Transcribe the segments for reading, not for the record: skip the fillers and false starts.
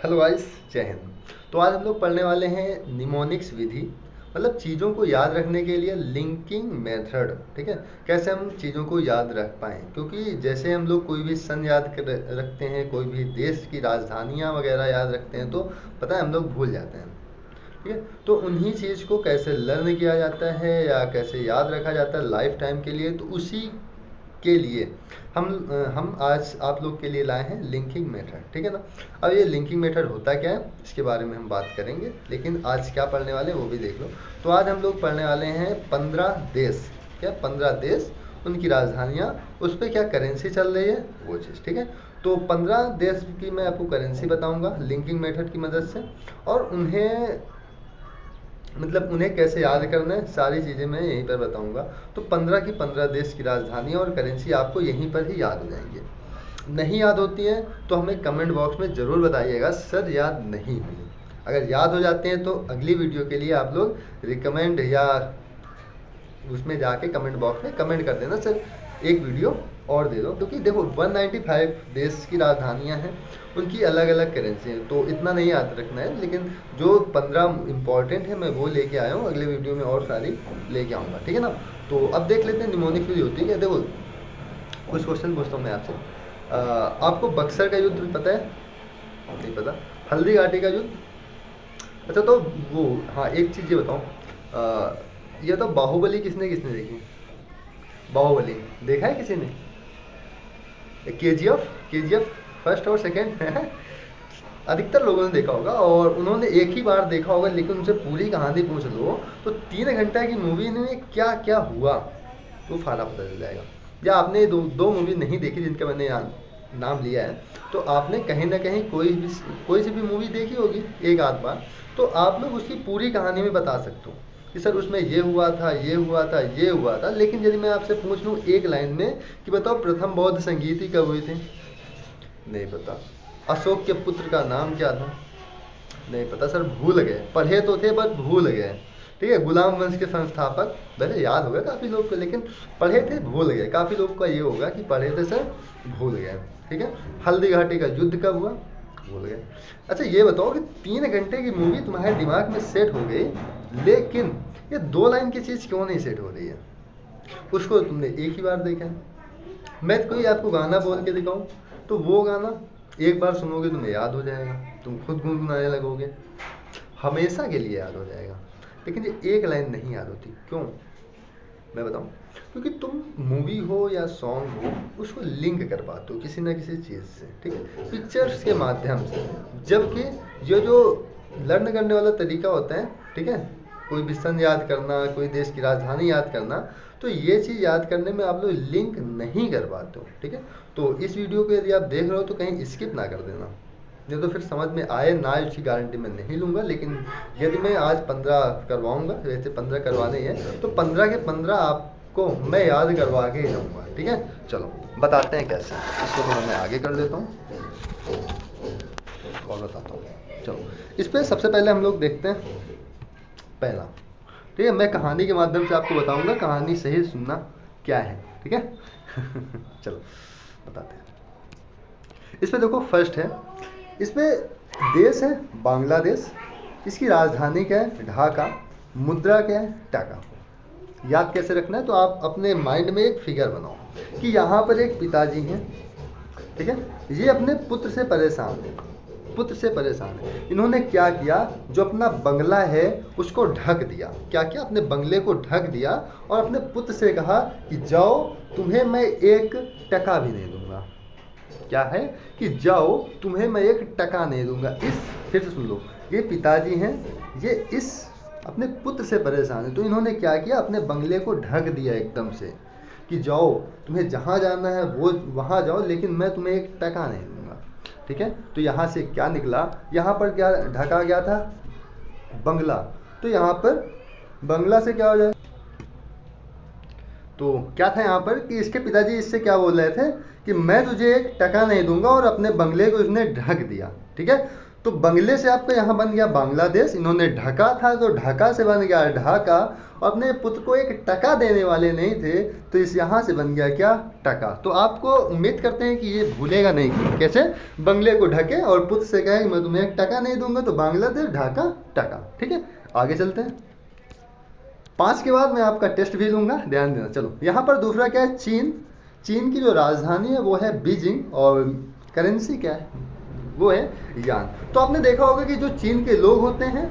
Hello guys, जय हिंद। तो आज हम लोग पढ़ने वाले हैं निमोनिक्स विधि, मतलब चीज़ों को याद रखने के लिए लिंकिंग मेथड। ठीक है, कैसे हम चीज़ों को याद रख पाएँ, क्योंकि जैसे हम लोग कोई भी सन याद रखते हैं, कोई भी देश की राजधानियाँ वगैरह याद रखते हैं, तो पता है हम लोग भूल जाते हैं। ठीक है, तो उन्हीं चीज़ को कैसे लर्न किया जाता है या कैसे याद रखा जाता है लाइफ टाइम के लिए, तो उसी के लिए हम आज आप लोग के लिए लाए हैं लिंकिंग मेथड। ठीक है ना। अब ये लिंकिंग मेथड होता क्या है इसके बारे में हम बात करेंगे, लेकिन आज क्या पढ़ने वाले हैं वो भी देख लो। तो आज हम लोग पढ़ने वाले हैं 15 देश। क्या 15 देश, उनकी राजधानियाँ, उस पर क्या करेंसी चल रही है वो चीज़। ठीक है, तो 15 देश की मैं आपको करेंसी बताऊंगा लिंकिंग मेथड की मदद से, और उन्हें मतलब उन्हें कैसे याद करना है सारी चीज़ें मैं यहीं पर बताऊंगा। तो 15 की 15 देश की राजधानी और करेंसी आपको यहीं पर ही याद हो जाएंगे। नहीं याद होती हैं तो हमें कमेंट बॉक्स में ज़रूर बताइएगा सर याद नहीं हुई। अगर याद हो जाते हैं तो अगली वीडियो के लिए आप लोग रिकमेंड या उसमें जाके कमेंट बॉक्स में कमेंट कर देना सर एक वीडियो और दे दो, क्योंकि देखो 195 देश की राजधानियां हैं, उनकी अलग अलग करेंसी है, तो इतना नहीं याद रखना है। लेकिन जो 15 इंपॉर्टेंट है मैं वो लेके आया हूँ, अगले वीडियो में और सारी लेके आऊँगा। ठीक है ना। तो अब देख लेते हैं निमोनिक विधि होती है क्या। देखो कुछ क्वेश्चन पूछता हूँ मैं आपसे। आपको बक्सर का युद्ध पता है? नहीं पता। हल्दी घाटी का युद्ध? अच्छा, तो वो, हाँ एक चीज़ ये बताओ, ये तो बाहुबली किसने किसने देखी? बाहुबली देखा है किसी ने? केजीएफ, केजीएफ फर्स्ट और सेकंड है। अधिकतर लोगों ने देखा होगा और उन्होंने एक ही बार देखा होगा, लेकिन उनसे पूरी कहानी पूछ लो तो 3 घंटे की मूवी में क्या क्या हुआ तो फायदा पता चल जाएगा। या आपने दो मूवी नहीं देखी जिनका मैंने नाम लिया है, तो आपने कहीं ना कहीं कोई सी भी मूवी देखी होगी एक आध बार, तो आप लोग उसकी पूरी कहानी में बता सकते हो कि सर उसमें ये हुआ था, ये हुआ था, ये हुआ था। लेकिन यदि मैं आपसे पूछ लूँ एक लाइन में कि बताओ प्रथम बौद्ध संगीति कब हुई थी? नहीं पता। अशोक के पुत्र का नाम क्या था? नहीं पता सर, भूल गए। पढ़े तो थे बट भूल गए। ठीक है, गुलाम वंश के संस्थापक, पहले याद होगा काफ़ी लोग को, लेकिन पढ़े थे भूल गए। काफ़ी लोग का ये होगा कि पढ़े थे सर भूल गए। ठीक है, हल्दी घाटी का युद्ध कब हुआ? भूल गए। अच्छा ये बताओ कि 3 घंटे की मूवी तुम्हारे दिमाग में सेट हो गई, लेकिन ये 2 लाइन की चीज़ क्यों नहीं सेट हो रही है? उसको तुमने एक ही बार देखा है। मैं कोई आपको गाना बोल के दिखाऊं तो वो गाना एक बार सुनोगे तुम्हें याद हो जाएगा, तुम खुद गुनगुनाने लगोगे, हमेशा के लिए याद हो जाएगा। लेकिन ये एक लाइन नहीं याद होती, क्यों? मैं बताऊं, क्योंकि तुम मूवी हो या सॉन्ग हो उसको लिंक कर पाते हो किसी ना किसी चीज़ से। ठीक है, पिक्चर्स के माध्यम से। जबकि ये जो लर्न करने वाला तरीका होता है, ठीक है, कोई भी सन याद करना, कोई देश की राजधानी याद करना, तो ये चीज़ याद करने में आप लोग लिंक नहीं कर पाते हो। ठीक है, तो इस वीडियो को यदि आप देख रहे हो तो कहीं स्किप ना कर देना, नहीं तो फिर समझ में आए ना उसकी गारंटी मैं नहीं लूँगा। लेकिन यदि मैं आज 15 करवाऊँगा, वैसे 15 करवाने हैं, तो 15 के 15 आपको मैं याद करवा के ही जाऊँगा। ठीक है, चलो बताते हैं कैसे। इसको थोड़ा मैं आगे कर देता हूँ और बताता हूँ। चलो इस पर सबसे पहले हम लोग देखते हैं पहला। ठीक है, मैं कहानी के माध्यम से आपको बताऊंगा, कहानी सही सुनना क्या है। ठीक है चलो बताते हैं। इसमें देखो फर्स्ट है, इसमें देश है बांग्लादेश, इसकी राजधानी क्या है? ढाका। मुद्रा क्या है? टाका। याद कैसे रखना है? तो आप अपने माइंड में एक फिगर बनाओ कि यहाँ पर एक पिताजी हैं, ठीक है, ये अपने पुत्र से परेशान है, पुत्र से परेशान है। इन्होंने क्या किया, जो अपना बंगला है उसको ढक दिया। क्या किया? अपने बंगले को ढक दिया और अपने पुत्र से कहा कि जाओ, तुम्हें मैं 1 टका भी नहीं दूंगा। क्या है कि जाओ, तुम्हें मैं 1 टका नहीं दूंगा। इस, फिर से सुन लो, ये पिताजी हैं, ये इस अपने पुत्र से परेशान है, तो इन्होंने क्या किया, अपने बंगले को ढक दिया एकदम से कि जाओ, तुम्हें जहाँ जाना है वो वहाँ जाओ, लेकिन मैं तुम्हें 1 टका नहीं दूंगा। ठीक है, तो यहाँ से क्या निकला, यहाँ पर क्या ढका गया था? बंगला। तो यहाँ पर बंगला से क्या हो जाए, तो क्या था यहाँ पर कि इसके पिताजी इससे क्या बोल रहे थे कि मैं तुझे 1 टका नहीं दूंगा, और अपने बंगले को इसने ढक दिया। ठीक है, तो बंगले से आपका यहाँ बन गया बांग्लादेश, इन्होंने ढका था तो ढाका से बन गया ढाका, और अपने पुत्र को एक टका देने वाले नहीं थे तो इस यहाँ से बन गया क्या, टका। तो आपको उम्मीद करते हैं कि ये भूलेगा नहीं, कैसे बंगले को ढके और पुत्र से कहे कि मैं तुम्हें एक टका नहीं दूंगा, तो बांग्लादेश ढाका टका। ठीक है, आगे चलते हैं। 5 के बाद मैं आपका टेस्ट भी लूंगा, ध्यान देना। चलो यहाँ पर दूसरा क्या है, चीन। चीन की जो राजधानी है वो है बीजिंग, और करेंसी क्या है, वो है यान। तो आपने देखा होगा कि जो चीन के लोग होते हैं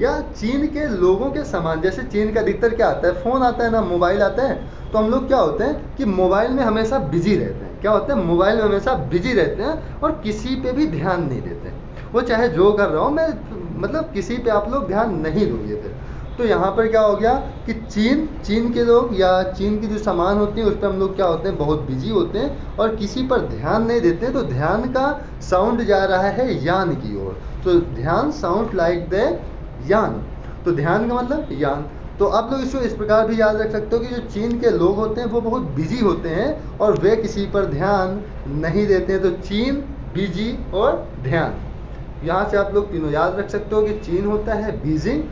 या चीन के लोगों के समान, जैसे चीन का अधिकतर क्या आता है, फ़ोन आता है ना, मोबाइल आता है, तो हम लोग क्या होते हैं कि मोबाइल में हमेशा बिजी रहते हैं। क्या होते हैं, मोबाइल में हमेशा बिजी रहते हैं और किसी पे भी ध्यान नहीं देते। वो चाहे जो कर रहा हो, मैं मतलब किसी पे आप लोग ध्यान नहीं दोगे फिर। तो यहाँ पर क्या हो गया कि चीन के लोग या चीन की जो सामान होती है उस पर हम लोग क्या होते हैं, बहुत बिजी होते हैं और किसी पर ध्यान नहीं देते। तो ध्यान का साउंड जा रहा है यान की ओर, तो ध्यान साउंड लाइक द यान, तो ध्यान का मतलब यान। तो आप लोग इसको इस प्रकार भी याद रख सकते हो कि जो चीन के लोग होते हैं वो बहुत बिजी होते हैं और वे किसी पर ध्यान नहीं देते हैं। तो चीन, बिजी और ध्यान, यहाँ से आप लोग तीनों याद रख सकते हो कि चीन होता है बीजिंग,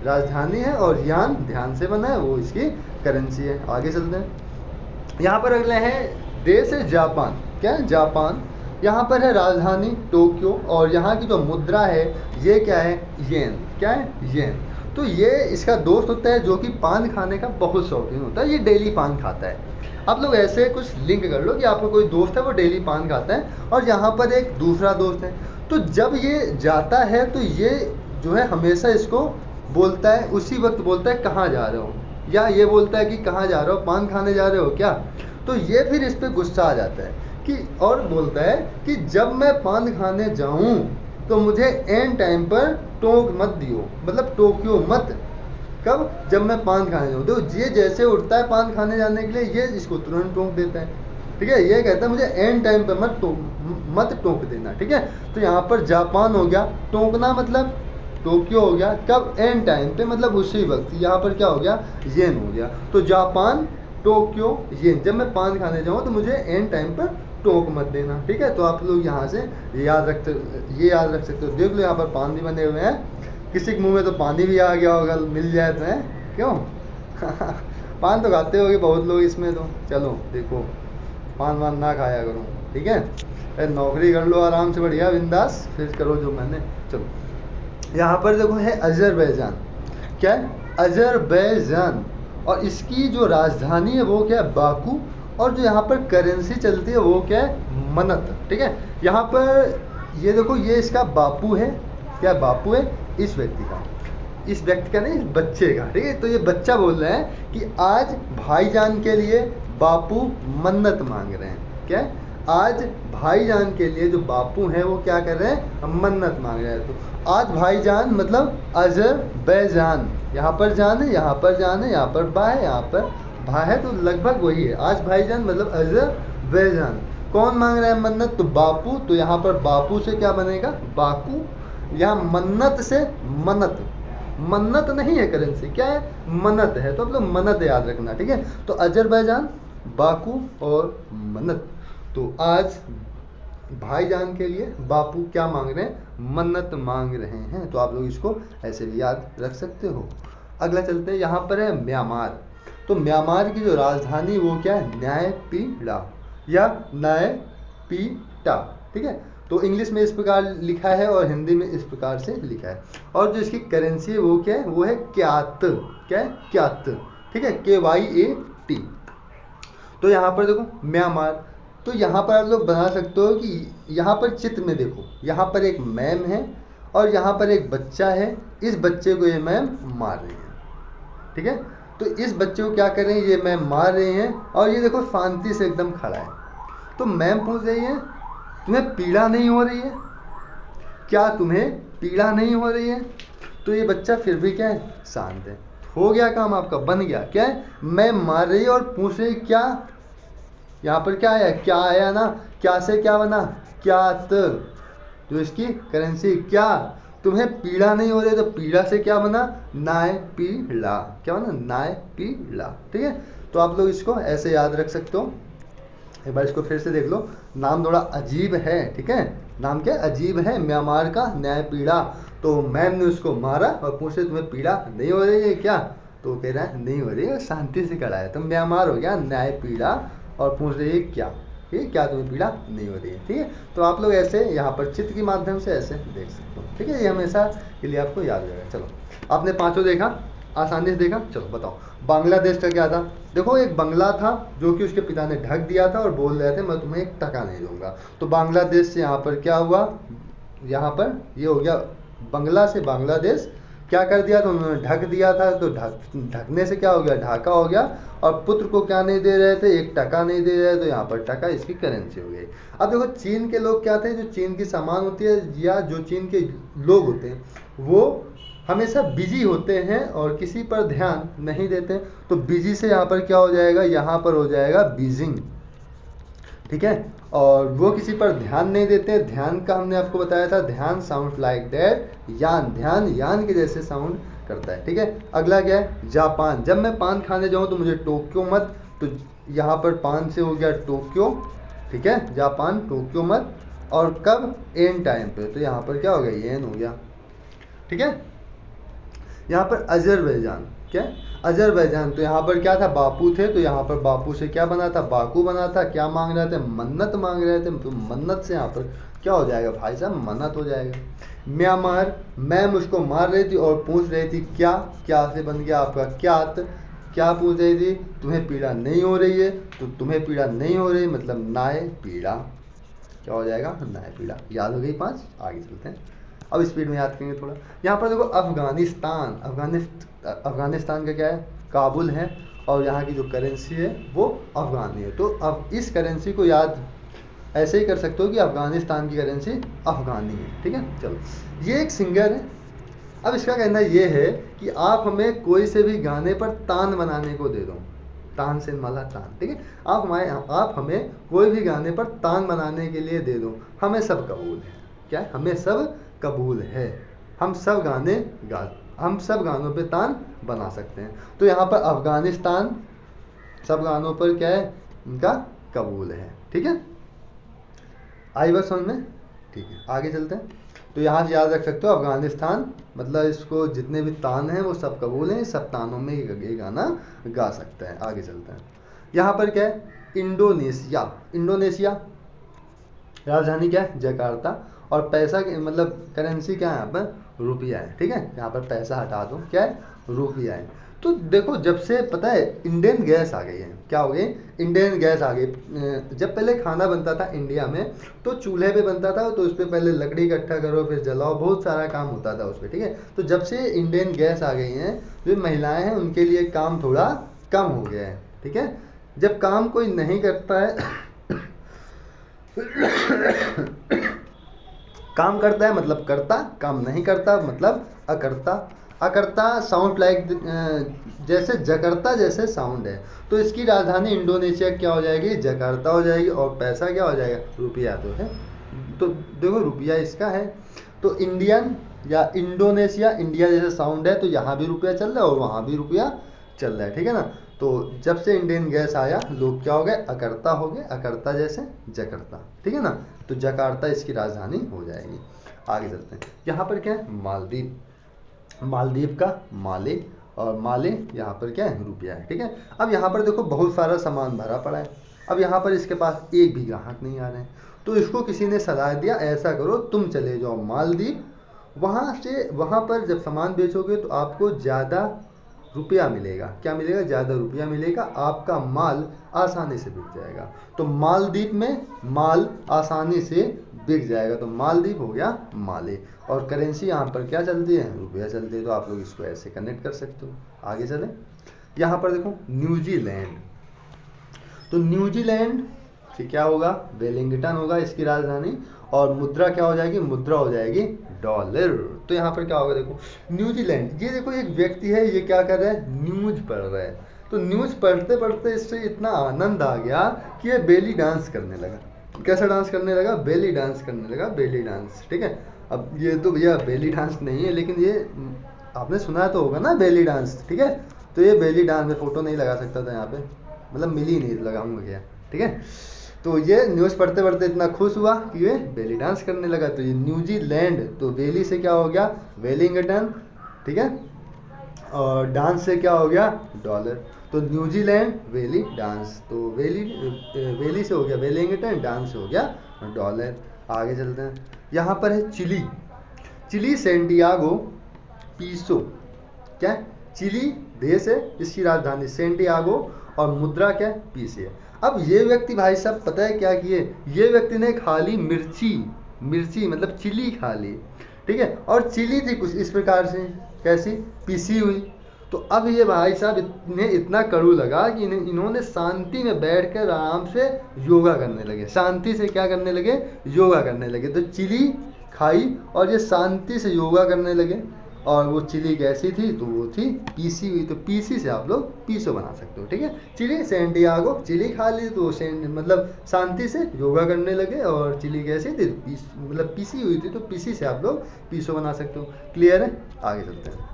राजधानी है, और यान ध्यान से बना है, वो इसकी करेंसी है। आगे चलते हैं। यहाँ पर अगले हैं देश है जापान। क्या है, जापान। यहाँ पर है राजधानी टोक्यो, और यहाँ की जो मुद्रा है ये क्या है, येन। क्या है, येन। तो ये इसका दोस्त होता है जो कि पान खाने का बहुत शौकीन होता है, ये डेली पान खाता है। आप लोग ऐसे कुछ लिंक कर लो कि आपका कोई दोस्त है वो डेली पान खाता है और यहाँ पर एक दूसरा दोस्त है। तो जब ये जाता है तो ये जो है हमेशा इसको बोलता है, उसी वक्त बोलता है कहाँ जा रहे हो, या ये बोलता है कि कहाँ जा रहे हो, पान खाने जा रहे हो क्या। तो ये फिर इस पर गुस्सा आ जाता है कि, और बोलता है कि जब मैं पान खाने जाऊं तो मुझे एन टाइम पर टोक मत दियो, मतलब टोक्यो मत। कब, जब मैं पान खाने जाऊँ। तो ये जैसे उठता है पान खाने जाने के लिए, ये इसको तुरंत टोक देता है। ठीक है, ये कहता है मुझे एन टाइम पर मत टोक देना। ठीक है, तो यहाँ पर जापान हो गया, टोकना मतलब टोक्यो हो गया, कब, एन टाइम पे मतलब उसी वक्त। यहाँ पर क्या हो गया, येन हो गया। तो जापान, टोक्यो, येन, जब मैं पान खाने जाऊँ तो मुझे एन टाइम पर टोक मत देना। ठीक है, तो आप लोग यहाँ से ये याद रख सकते हो। देख लो यहाँ पर पान भी बने हुए हैं, किसी के मुंह में तो पानी भी आ गया होगा, मिल जाए तो है क्यों पान तो खाते होगे बहुत लोग इसमें। तो चलो देखो, पान वान ना खाया करो, ठीक है, नौकरी कर लो आराम से बढ़िया बिंदास, फिर करो जो मैंने। चलो यहाँ पर देखो है अजरबैजान। क्या है, अजरबैजान, और इसकी जो राजधानी है वो क्या है, बाकू, और जो यहाँ पर करेंसी चलती है वो क्या है, मनत। ठीक है, यहाँ पर ये देखो, ये इसका बापू है। क्या बापू है, इस व्यक्ति का, इस व्यक्ति का नहीं, इस बच्चे का। ठीक है, तो ये बच्चा बोल रहा है कि आज भाईजान के लिए बापू मन्नत मांग रहे हैं। क्या है, आज भाईजान के लिए जो बापू हैं वो क्या कर रहे हैं, मन्नत मांग रहे हैं। तो आज भाईजान मतलब अजरबैजान, यहाँ पर जान है, यहाँ पर जान है, यहाँ पर बा है, यहाँ पर भा है, तो लगभग वही है। आज भाईजान मतलब अजरबैजान। कौन मांग रहा है मन्नत, तो बापू। तो यहाँ पर बापू से क्या बनेगा, बाकू। यहाँ मन्नत से मनत, मन्नत नहीं है करेंसी, क्या है, मनत है। तो आप लोग मनत याद रखना। ठीक है, तो अजरबैजान, बाकू और मनत। तो आज भाईजान के लिए बापू क्या मांग रहे हैं, मन्नत मांग रहे हैं। तो आप लोग इसको ऐसे भी याद रख सकते हो। अगला चलते हैं, यहाँ पर है म्यांमार। तो म्यांमार की जो राजधानी वो क्या है, न्यायपीड़ा या न्यायपीटा। ठीक है, तो इंग्लिश में इस प्रकार लिखा है और हिंदी में इस प्रकार से लिखा है। और जो इसकी करेंसी है वो क्या है, वो है क्यात। क्या है, क्यात। ठीक है, KYAT। तो यहाँ पर देखो म्यांमार, तो यहाँ पर आप लोग बना सकते हो कि यहाँ पर चित्र में देखो, यहाँ पर एक मैम है और यहाँ पर एक बच्चा है। इस बच्चे को ये मैम मार रही है। ठीक है, तो इस बच्चे को क्या कर रहे हैं, ये मैम मार रहे हैं, और ये देखो शांति से एकदम खड़ा है। तो मैम पूछ रही है, तुम्हें पीड़ा नहीं हो रही है क्या, तुम्हें पीड़ा नहीं हो रही है। तो ये बच्चा फिर भी क्या है, शांत है। हो गया काम आपका, बन गया। क्या है, मैम मार रही है और पूछ रही क्या, यहाँ पर क्या आया, क्या आया ना, क्या से क्या बना, क्यात। जो इसकी करेंसी, क्या तुम्हें पीड़ा नहीं हो रही, तो पीड़ा से क्या बना, नायपीड़ा। क्या बना, नायपीड़ा। ठीक है, तो आप लोग इसको ऐसे याद रख सकते हो। एक बार इसको फिर से देख लो। नाम थोड़ा अजीब है, ठीक है। नाम क्या अजीब है, म्यांमार का न्यायपीड़ा। तो मैम ने उसको मारा और पूछे तुम्हें पीड़ा नहीं हो रही है क्या? तो कह रहा है नहीं हो रही है, शांति से खड़ा है। तो म्यांमार हो गया न्यायपीड़ा, और पूछ रही है क्या, ठीक है, क्या तुम्हें पीड़ा नहीं हो रही है, ठीक है। तो आप लोग ऐसे यहाँ पर चित्र के माध्यम से ऐसे देख सकते हो, ठीक है। ये हमेशा के लिए आपको याद रहेगा। चलो, आपने पांचों देखा, आसानी से देखा। चलो बताओ, बांग्लादेश का क्या था? देखो, एक बंगला था जो कि उसके पिता ने ढक दिया था और बोल रहे थे मैं तुम्हें एक टका नहीं दूंगा। तो बांग्लादेश से यहाँ पर क्या हुआ, यहाँ पर ये हो गया बंगला से बांग्लादेश। क्या कर दिया था उन्होंने, ढक दिया था। तो ढकने से क्या हो गया, ढाका हो गया। और पुत्र को क्या नहीं दे रहे थे, एक टका नहीं दे रहे, तो यहाँ पर टका इसकी करेंसी हो गई। अब देखो, चीन के लोग क्या थे, जो चीन की सामान होती है या जो चीन के लोग होते हैं वो हमेशा बिजी होते हैं और किसी पर ध्यान नहीं देते। तो बिजी से यहाँ पर क्या हो जाएगा, यहाँ पर हो जाएगा बीजिंग, ठीक है। और वो किसी पर ध्यान नहीं देते। ध्यान का हमने आपको बताया था, ध्यान साउंड लाइक दैट, यान, ध्यान यान के जैसे साउंड करता है, ठीक है। अगला क्या है, जापान। जब मैं पान खाने जाऊँ तो मुझे टोक्यो मत, तो यहाँ पर पान से हो गया टोक्यो, ठीक है, जापान टोक्यो मत। और कब, एन टाइम पे, तो यहाँ पर क्या हो गया, येन हो गया, ठीक है। यहाँ पर अजरबैजान, क्या है? अजरबैजान। तो यहाँ पर क्या था, बापू थे, तो यहाँ पर बापू से क्या बना था, बाकू बना था। क्या मांग रहे थे, मन्नत मांग रहे थे। तो मन्नत से यहाँ पर क्या हो जाएगा भाई साहब, मन्नत हो जाएगा। म्यांमार, मैम उसको मार रही थी और पूछ रही थी क्या, क्या से बन गया आपका क्यात। क्या पूछ रही थी, तुम्हें पीड़ा नहीं हो रही है, तो तुम्हें पीड़ा नहीं हो रही मतलब नाय पीड़ा, क्या हो जाएगा, नाय पीड़ा। याद हो गई पांच, आगे चलते हैं। अब स्पीड में याद करेंगे थोड़ा। यहाँ पर देखो, अफगानिस्तान। अफगानिस्तान का क्या है, काबुल है। और यहाँ की जो करेंसी है वो अफगानी है। तो अब इस करेंसी को याद ऐसे ही कर सकते हो कि अफगानिस्तान की करेंसी अफगानी है, ठीक है। चलो, ये एक सिंगर है। अब इसका कहना ये है कि आप हमें कोई से भी गाने पर तान बनाने को दे दो, तान से माला तान, ठीक है। आप हमें कोई भी गाने पर तान बनाने के लिए दे दो, हमें सब कबूल है। क्या है, हमें सब कबूल है। हम सब गाने गा हम सब गानों पे तान बना सकते हैं। तो यहाँ पर अफगानिस्तान सब गानों पर क्या है, इनका कबूल है, ठीक है। आई बात समझ में, ठीक है। आगे चलते हैं। तो यहाँ से याद रख सकते हो, अफगानिस्तान मतलब इसको जितने भी तान हैं वो सब कबूल हैं, सब तानों में ये गाना गा सकता है। आगे चलते हैं। यहाँ पर क्या है, इंडोनेशिया। इंडोनेशिया राजधानी क्या है, जकार्ता। और पैसा मतलब करेंसी क्या है यहाँ पर, रुपया है, ठीक है। यहाँ पर पैसा हटा दो, क्या है, रुपया है। तो देखो, जब से पता है इंडियन गैस आ गई है, क्या हो गई, इंडियन गैस आ गई। जब पहले खाना बनता था इंडिया में तो चूल्हे पे बनता था, तो उस पर पहले लकड़ी इकट्ठा करो फिर जलाओ, बहुत सारा काम होता था उस पर, ठीक है। तो जब से इंडियन गैस आ गई हैं, जो महिलाएं हैं उनके लिए काम थोड़ा कम हो गया है, ठीक है। जब काम कोई नहीं करता है काम करता है मतलब करता, काम नहीं करता मतलब अकर्ता। अकर्ता साउंड लाइक, जैसे जकर्ता जैसे साउंड है। तो इसकी राजधानी इंडोनेशिया क्या हो जाएगी, जकार्ता हो जाएगी। और पैसा क्या हो जाएगा, रुपया तो है। तो देखो, रुपया इसका है। तो इंडियन या इंडोनेशिया, इंडिया जैसे साउंड है, तो यहाँ भी रुपया चल रहा है और वहाँ भी रुपया चल रहा है, ठीक है ना। तो जब से इंडियन गैस आया, लोग क्या हो गए, अकर्ता हो गए, अकर्ता जैसे जकर्ता, ठीक है ना। तो जकार्ता इसकी राजधानी हो जाएगी। आगे चलते हैं। यहाँ पर क्या है, मालदीव। मालदीव का माले, और माले यहाँ पर क्या है, रुपया है, ठीक है। अब यहाँ पर देखो, बहुत सारा सामान भरा पड़ा है। अब यहाँ पर इसके पास एक भी ग्राहक नहीं आ रहे हैं। तो इसको किसी ने सलाह दिया, ऐसा करो तुम चले जाओ मालदीव, वहाँ से वहाँ पर जब सामान बेचोगे तो आपको ज़्यादा रुपया मिलेगा। क्या मिलेगा, ज़्यादा रुपया मिलेगा, आपका माल आसानी से बिक जाएगा। तो मालदीव में माल आसानी से बिक जाएगा। तो मालदीव हो गया माले। और करेंसी यहाँ पर क्या चलती है, रुपया चलती है। तो आप लोग इसको ऐसे कनेक्ट कर सकते हो। आगे चलें। यहाँ पर देखो, न्यूजीलैंड। तो न्यूजीलैंड से क्या होगा, वेलिंगटन होगा इसकी राजधानी। और मुद्रा क्या हो जाएगी, मुद्रा हो जाएगी डॉलर। तो यहाँ पर क्या होगा, देखो न्यूजीलैंड, ये देखो एक व्यक्ति है, ये क्या कर रहा है, न्यूज पढ़ रहा है। तो न्यूज पढ़ते पढ़ते इससे इतना आनंद आ गया कि ये बेली डांस करने लगा। कैसा डांस करने लगा, बेली डांस करने लगा, बेली डांस, ठीक है। अब ये तो भैया बेली डांस नहीं है, लेकिन ये आपने सुना तो होगा ना बेली डांस, ठीक है। तो ये बेली डांस में फोटो नहीं लगा सकता था यहाँ पे, मतलब मिल ही नहीं, लगाऊंगा क्या, ठीक है। तो ये न्यूज़ पढ़ते पढ़ते इतना खुश हुआ कि ये बेली डांस करने लगा। तो ये न्यूजीलैंड, तो बेली से क्या हो गया वेलिंगटन, ठीक है, और डांस से क्या हो गया डॉलर। तो न्यूजीलैंड वेली डांस, तो वेली से हो गया वेलिंगटन, डांस से हो गया डॉलर। आगे चलते हैं, यहाँ पर है चिली। चिली सेंटियागो पीसो, क्या है? चिली देश है, इसकी राजधानी सेंटियागो और मुद्रा क्या है पीसे है। अब ये व्यक्ति भाई साहब पता है क्या किए, ये व्यक्ति ने खा ली मिर्ची, मिर्ची मतलब चिली खा ली, ठीक है, और चिली थी कुछ इस प्रकार से, कैसी पीसी हुई। तो अब ये भाई साहब इन्हें इतना कड़ू लगा कि इन्होंने शांति में बैठकर आराम से योगा करने लगे। शांति से क्या करने लगे, योगा करने लगे। तो चिली खाई और ये शांति से योगा करने लगे। और वो चिली कैसी थी, तो वो थी पीसी हुई। तो पीसी से आप लोग पीसो बना सकते हो, ठीक है। चिली सेंटियागो, चिली खा ली तो मतलब शांति से योगा करने लगे, और चिली कैसी थी मतलब पीसी हुई थी, तो पीसी से आप लोग पीसो बना सकते हो। क्लियर है, आगे चलते हैं।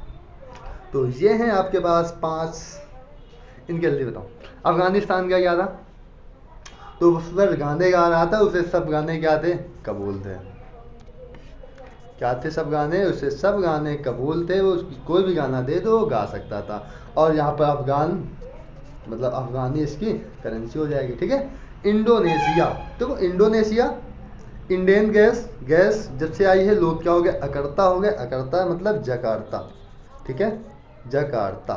तो ये हैं आपके पास 5, इनके जल्दी बताओ। अफगानिस्तान का क्या था, तो उस पर गाने गा रहा था, उसे सब गाने क्या थे कबूल थे। क्या थे सब गाने, उसे सब गाने कबूल थे, वो कोई भी गाना दे दो वो गा सकता था। और यहाँ पर अफगान मतलब अफगानी इसकी करेंसी हो जाएगी, ठीक है। इंडोनेशिया, देखो इंडोनेशिया, इंडियन गैस, गैस जब से आई है लोग क्या हो गए अकर्ता हो गए। अकर्ता मतलब जकार्ता, ठीक है, जकार्ता,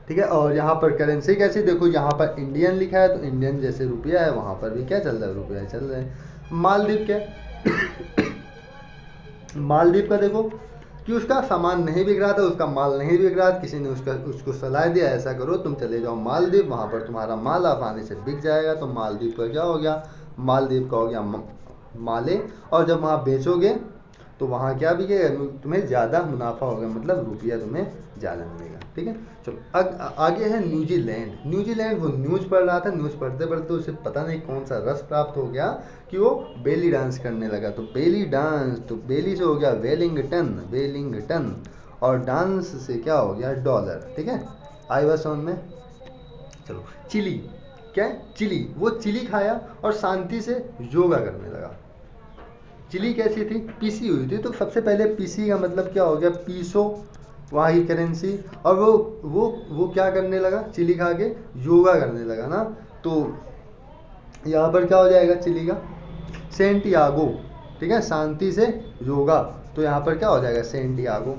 ठीक है। और यहाँ पर करेंसी कैसी, देखो यहाँ पर इंडियन लिखा है, तो इंडियन जैसे रुपया है वहाँ पर भी क्या चल रहा है, रुपया चल रहा है। मालदीव क्या मालदीव का देखो कि उसका सामान नहीं बिक रहा था, उसका माल नहीं बिक रहा था, किसी ने उसको सलाह दिया ऐसा करो तुम चले जाओ मालदीव, वहाँ पर तुम्हारा माल आसानी से बिक जाएगा। तो मालदीव का क्या हो गया, मालदीव का हो गया माले। और जब वहाँ बेचोगे तो वहाँ क्या बिकेगा, तुम्हें ज़्यादा मुनाफा होगा, मतलब रुपया तुम्हें ज़्यादा मिलेगा, ठीक है। चलो आगे है न्यूजीलैंड। न्यूजीलैंड वो न्यूज़ पढ़ रहा था, न्यूज़ पढ़ते पढ़ते उसे पता नहीं कौन सा रस प्राप्त हो गया कि वो बेली डांस करने लगा। तो बेली डांस, तो बेली से हो गया वेलिंगटन, वेलिंगटन, और डांस से क्या हो गया डॉलर, ठीक है। आई बात समझ में। चलो चिली, क्या है चिली, वो चिली खाया और शांति से योगा करने लगा। चिली कैसी थी, पीसी हुई थी। तो सबसे पहले पीसी का मतलब क्या हो गया, पीसो, वहाँ की करेंसी। और वो क्या करने लगा, चिली खा के योगा करने लगा ना। तो यहाँ पर क्या हो जाएगा चिली का, सेंटियागो, ठीक है, शांति से योगा। तो यहाँ पर क्या हो जाएगा सेंटियागो।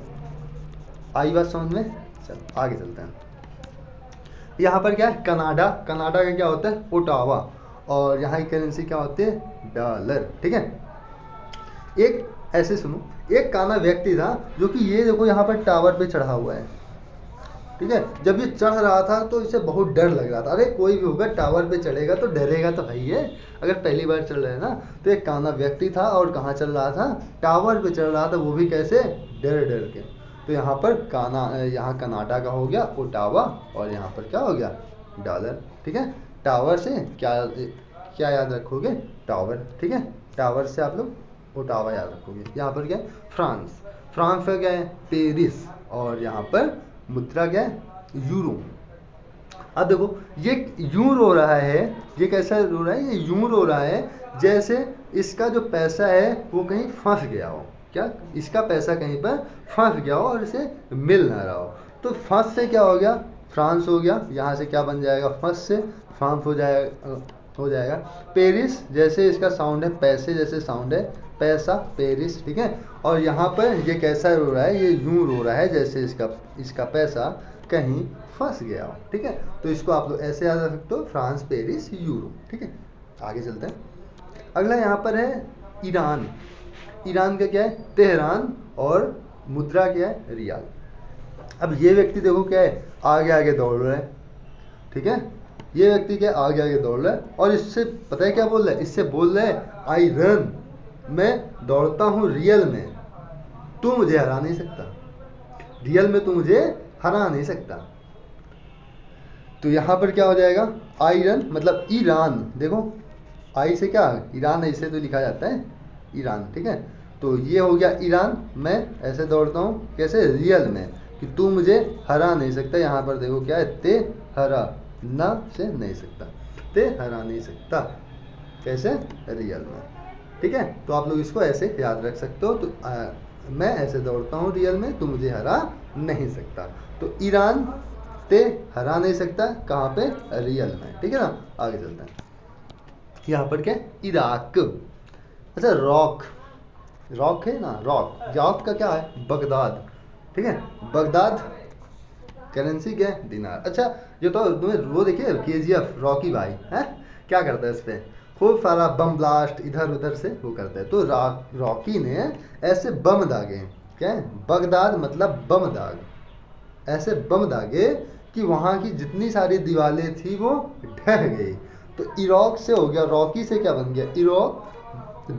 आई बात समझ में। चलो आगे चलते हैं। यहाँ पर क्या है कनाडा, कनाडा का क्या होता है ओटावा, और यहाँ की करेंसी क्या होती है डॉलर, ठीक है। एक ऐसे सुनो, एक काना व्यक्ति था जो कि ये देखो यहाँ पर टावर पे चढ़ा हुआ है, ठीक है। जब ये चढ़ रहा था तो इसे बहुत डर लग रहा था। अरे कोई भी होगा टावर पे चढ़ेगा तो डरेगा तो भाई है, अगर पहली बार चढ़ रहे हैं ना। तो एक काना व्यक्ति था और कहाँ चल रहा था, टावर पे चढ़ रहा था, वो भी कैसे डर डर के। तो यहाँ पर यहाँ कनाडा का हो गया ओटावा, और यहाँ पर क्या हो गया डॉलर, ठीक है। टावर से क्या क्या याद रखोगे टावर, ठीक है। टावर से आप लोग ओटावा याद रखोगे। यहाँ पर क्या है फ्रांस, फ्रांस का क्या है पेरिस, और यहाँ पर मुद्रा क्या है यूरो। अब देखो ये यूं रो रहा है, ये कैसा रो रहा है, ये यूं रो रहा है जैसे इसका जो पैसा है वो कहीं फंस गया हो। क्या, इसका पैसा कहीं पर फंस गया हो और इसे मिल ना रहा हो। तो फंस से क्या हो गया फ्रांस हो गया, यहाँ से क्या बन जाएगा फंस से फ्रांस हो जाएगा। पेरिस जैसे इसका साउंड है, पैसे जैसे साउंड है पैसा, पेरिस, ठीक है। और यहाँ पर ये कैसा रो रहा है, ये यूं रो रहा है जैसे इसका पैसा कहीं फंस गया हो, ठीक है। तो इसको आप लोग ऐसे याद रख सकते हो फ्रांस पेरिस यूरो, ठीक है। आगे चलते हैं। अगला यहाँ पर है ईरान। ईरान का क्या है तेहरान, और मुद्रा क्या है रियाल। अब ये व्यक्ति देखो क्या है आगे आगे दौड़ रहा है, ठीक है। ये व्यक्ति क्या आगे आगे दौड़ रहा है, और इससे पता है क्या बोल रहा है, इससे बोल रहा है आई रन, मैं दौड़ता हूँ रियल में, तू मुझे हरा नहीं सकता, रियल में तू मुझे हरा नहीं सकता। तो यहाँ पर क्या हो जाएगा आयरन मतलब ईरान, देखो आई से क्या ईरान ऐसे तो लिखा जाता है ईरान, ठीक है। तो ये हो गया ईरान, मैं ऐसे दौड़ता हूँ कैसे रियल में कि तू मुझे हरा नहीं सकता। यहाँ पर देखो क्या है ते हरा ना से नहीं सकता। ते हरा नहीं सकता। कैसे? रियल में। ठीक है, तो आप लोग इसको ऐसे याद रख सकते हो। तो मैं ऐसे दौड़ता हूँ रियल में, तो मुझे हरा नहीं सकता। तो ईरान ते हरा नहीं सकता, कहाँ पे? रियल में। ठीक है ना, आगे चलते हैं। यहाँ पर क्या? इराक। अच्छा, रॉक, रॉक है ना, रॉक, रॉक का क्या है? बगदाद। ठीक है, बगदाद करेंसी क्या है? दिनार। अच्छा, ये तो तुम्हें वो देखिए KGF, रॉकी भाई है, क्या करता है इस पे? खूब सारा बम ब्लास्ट इधर उधर से वो करता है। तो रॉकी ने ऐसे बम दागे, क्या है? बगदाद मतलब बम दाग, ऐसे बम दागे कि वहां की जितनी सारी दीवारें थी वो ढह गई। तो इराक से हो गया, रॉकी से क्या बन गया? इराक।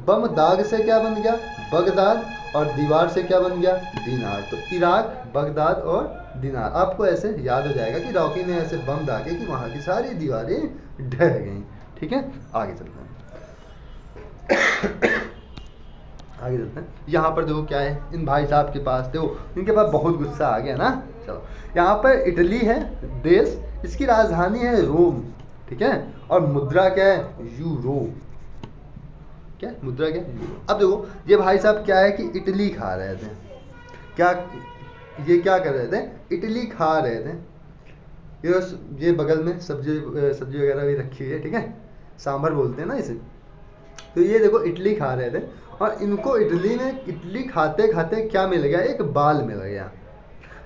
बम दाग से क्या बन गया? बगदाद। और दीवार से क्या बन गया? दीनार। तो इराक, बगदाद और दीनार। आपको ऐसे याद हो जाएगा कि रॉकी ने ऐसे बम दागे कि वहां की सारी दीवारें ढह गई। ठीक है, आगे चलते हैं। आगे चलते हैं। यहाँ पर देखो क्या है, इन भाई साहब के पास देखो, इनके पास बहुत गुस्सा आ गया ना। चलो, यहाँ पर इटली है देश, इसकी राजधानी है रोम। ठीक है, और मुद्रा क्या है? यूरो। क्या मुद्रा? क्या? यूरो। अब देखो ये भाई साहब क्या है कि इटली खा रहे थे। क्या? ये क्या कर रहे थे? इटली खा रहे थे। ये बगल में सब्जी सब्जी वगैरह भी रखी हुई है। ठीक है, सांभर बोलते हैं ना इसे। तो ये देखो इडली खा रहे थे, और इनको इडली में, इडली खाते खाते क्या मिल गया? एक बाल मिल गया।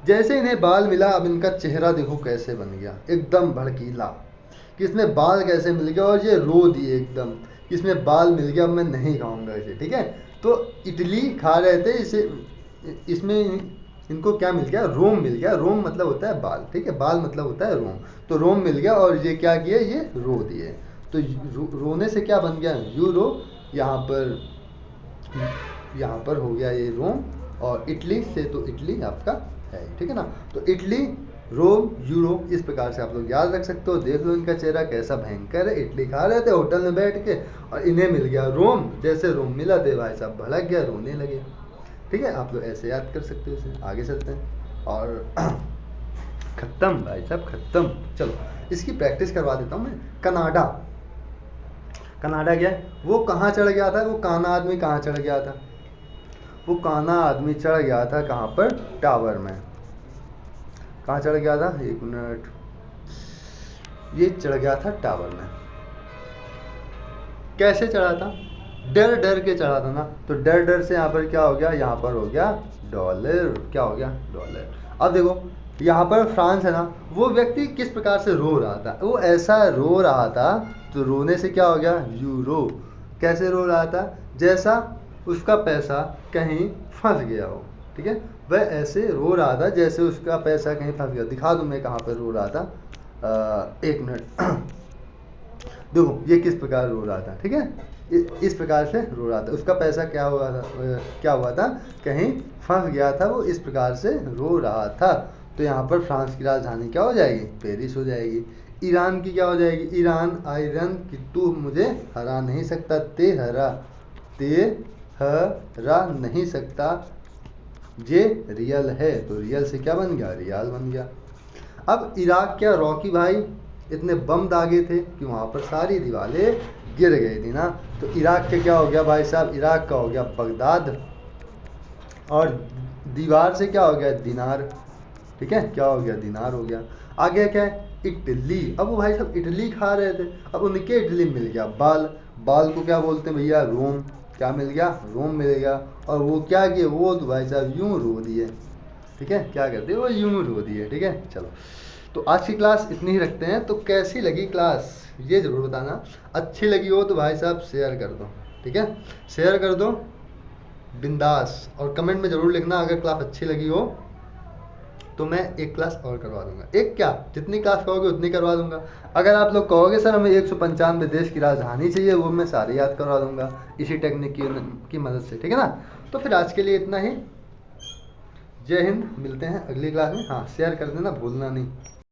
जैसे इन्हें बाल मिला, अब इनका चेहरा देखो कैसे बन गया, एकदम भड़कीला, कि इसमें बाल कैसे मिल गया। और ये रो दिए एकदम कि इसमें बाल मिल गया, अब मैं नहीं खाऊंगा इसे। ठीक है, तो इडली खा रहे थे, इसे इसमें इनको क्या मिल गया? रोम मिल गया। रोम मतलब होता है बाल। ठीक है, बाल मतलब होता है रोम। तो रोम मिल गया, और ये क्या किए? ये रो दिए। तो रोने से क्या बन गया? यूरो। यहाँ पर, यहाँ पर हो गया ये रोम। और इटली से तो इटली आपका है। ठीक है ना, तो इटली, रोम, यूरो, इस प्रकार से आप लोग याद रख सकते हो। देख लो इनका चेहरा कैसा भयंकर है। इटली खा रहे थे होटल में बैठ के, और इन्हें मिल गया रोम। जैसे रोम मिला थे भाई साहब भड़क गया, रोने लगे। ठीक है, आप लोग ऐसे याद कर सकते हो इसे। आगे चलते हैं। और खत्म भाई साहब, खत्म। चलो, इसकी प्रैक्टिस करवा देता हूँ मैं। कनाडा। कनाडा क्या है? वो कहाँ चढ़ गया था? वो काना आदमी कहाँ चढ़ गया था? वो काना आदमी चढ़ गया था कहाँ पर? टावर में। कहाँ चढ़ गया था? एक मिनट, ये चढ़ गया था टावर में। कैसे चढ़ा था? डर डर के चढ़ा था ना। तो डर डर से यहाँ पर क्या हो गया? यहाँ पर हो गया डॉलर। क्या हो गया? डॉलर। अब देखो यहाँ पर फ्रांस है ना, वो व्यक्ति किस प्रकार से रो रहा था? वो ऐसा रो रहा था, तो रोने से क्या हो गया? यूरो। कैसे रो रहा था? जैसा उसका पैसा कहीं फंस गया हो। ठीक है, वह ऐसे रो रहा था जैसे उसका पैसा कहीं फंस गया। दिखा दूं मैं कहाँ पर रो रहा था? एक मिनट। देखो ये किस प्रकार रो रहा था। ठीक है, इस प्रकार से रो रहा था। उसका पैसा क्या हुआ था? क्या हुआ था? कहीं फंस गया था, वो इस प्रकार से रो रहा था। तो यहाँ पर फ्रांस की राजधानी क्या हो जाएगी? पेरिस हो जाएगी। ईरान की क्या हो जाएगी? ईरान, आयरन, कि तू मुझे हरा नहीं सकता, ते हरा नहीं सकता, जे रियल है। तो रियल से क्या बन गया? रियाल बन गया। अब इराक क्या, रॉकी भाई इतने बम दागे थे कि वहां पर सारी दीवारें गिर गई थी ना। तो इराक के क्या हो गया भाई साहब? इराक का हो गया बगदाद। और दीवार से क्या हो गया? दिनार। ठीक है, क्या हो गया? दिनार हो गया। आगे क्या है? इटली। अब वो भाई साहब इटली खा रहे थे, अब उनके इटली मिल गया बाल। बाल को क्या बोलते हैं भैया? रोम। क्या मिल गया? रोम मिल गया। और वो क्या किए? वो तो भाई साहब यूं रो दिए। ठीक है, क्या करते हैं? वो यूं रो दिए। ठीक है, चलो, तो आज की क्लास इतनी ही रखते हैं। तो कैसी लगी क्लास ये ज़रूर बताना। अच्छी लगी हो तो भाई साहब शेयर कर दो। ठीक है, शेयर कर दो बिंदास। और कमेंट में ज़रूर लिखना अगर क्लास अच्छी लगी हो तो मैं एक क्लास और करवा दूंगा। एक क्या, जितनी क्लास कहोगे उतनी करवा दूंगा। अगर आप लोग कहोगे सर हमें 195 देश की राजधानी चाहिए, वो मैं सारी याद करवा दूंगा इसी टेक्निक की मदद से। ठीक है ना, तो फिर आज के लिए इतना ही। जय हिंद, मिलते हैं अगली क्लास में। हाँ, शेयर कर देना भूलना नहीं।